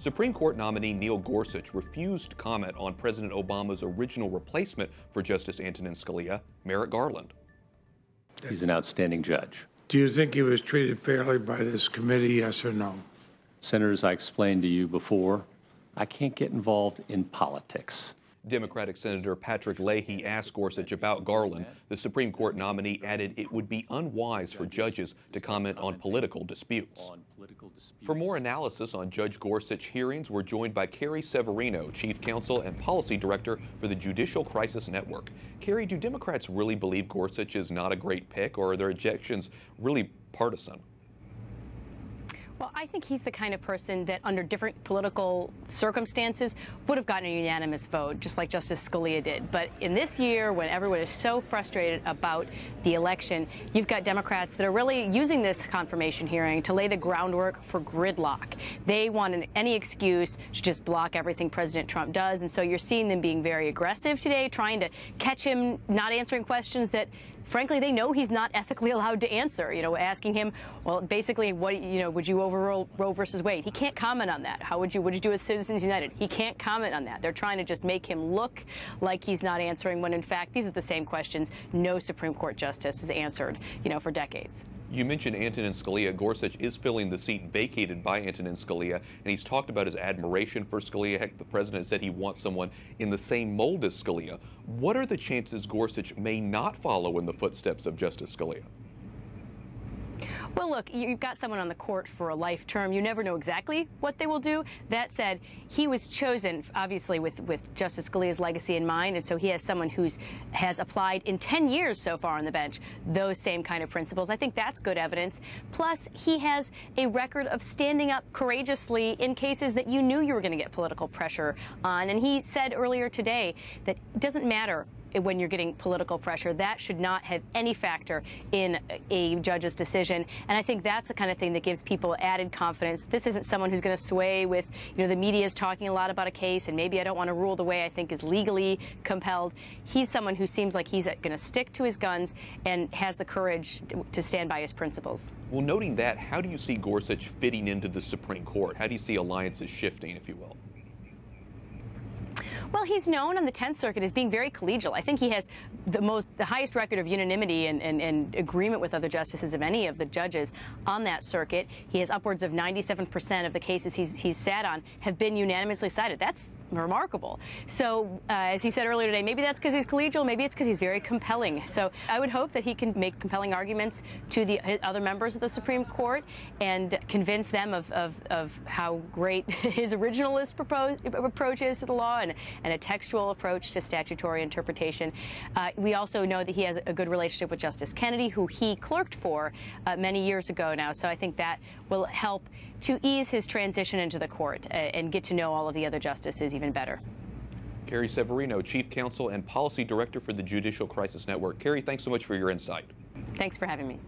Supreme Court nominee Neil Gorsuch refused to comment on President Obama's original replacement for Justice Antonin Scalia, Merrick Garland. He's an outstanding judge. Do you think he was treated fairly by this committee, yes or no? Senators, I explained to you before, I can't get involved in politics. Democratic Senator Patrick Leahy asked Gorsuch about Garland. The Supreme Court nominee added it would be unwise for judges to comment on political disputes. For more analysis on Judge Gorsuch hearings, we're joined by Carrie Severino, Chief Counsel and Policy Director for the Judicial Crisis Network. Carrie, do Democrats really believe Gorsuch is not a great pick, or are their objections really partisan? Well, I think he's the kind of person that under different political circumstances would have gotten a unanimous vote, just like Justice Scalia did. But in this year, when everyone is so frustrated about the election, you've got Democrats that are really using this confirmation hearing to lay the groundwork for gridlock. They want any excuse to just block everything President Trump does. And so you're seeing them being very aggressive today, trying to catch him not answering questions that frankly, they know he's not ethically allowed to answer, asking him, well, basically, would you overrule Roe versus Wade? He can't comment on that. Would you do with Citizens United? He can't comment on that. They're trying to just make him look like he's not answering when, in fact, these are the same questions no Supreme Court justice has answered, for decades. You mentioned Antonin Scalia. Gorsuch is filling the seat vacated by Antonin Scalia, and he's talked about his admiration for Scalia. Heck, the president said he wants someone in the same mold as Scalia. What are the chances Gorsuch may not follow in the footsteps of Justice Scalia? Well, look, you've got someone on the court for a life term. You never know exactly what they will do. That said, he was chosen, obviously, with Justice Scalia's legacy in mind, and so he has someone who has applied in 10 years so far on the bench those same kind of principles. I think that's good evidence. Plus, he has a record of standing up courageously in cases that you knew you were going to get political pressure on. And he said earlier today that it doesn't matter when you're getting political pressure. That should not have any factor in a judge's decision. And I think that's the kind of thing that gives people added confidence. This isn't someone who's going to sway with, the media is talking a lot about a case, and maybe I don't want to rule the way I think is legally compelled. He's someone who seems like he's going to stick to his guns and has the courage to stand by his principles. Well, noting that, how do you see Gorsuch fitting into the Supreme Court? How do you see alliances shifting, if you will? Well, he's known on the 10th Circuit as being very collegial. I think he has the highest record of unanimity and agreement with other justices of any of the judges on that circuit. He has upwards of 97% of the cases he's sat on have been unanimously cited. That's remarkable. So, as he said earlier today, maybe that's because he's collegial, maybe it's because he's very compelling. So I would hope that he can make compelling arguments to the other members of the Supreme Court and convince them of how great his originalist approach is to the law and a textual approach to statutory interpretation. We also know that he has a good relationship with Justice Kennedy, who he clerked for many years ago now. So I think that will help to ease his transition into the court and get to know all of the other justices even better. Carrie Severino, Chief Counsel and Policy Director for the Judicial Crisis Network. Carrie, thanks so much for your insight. Thanks for having me.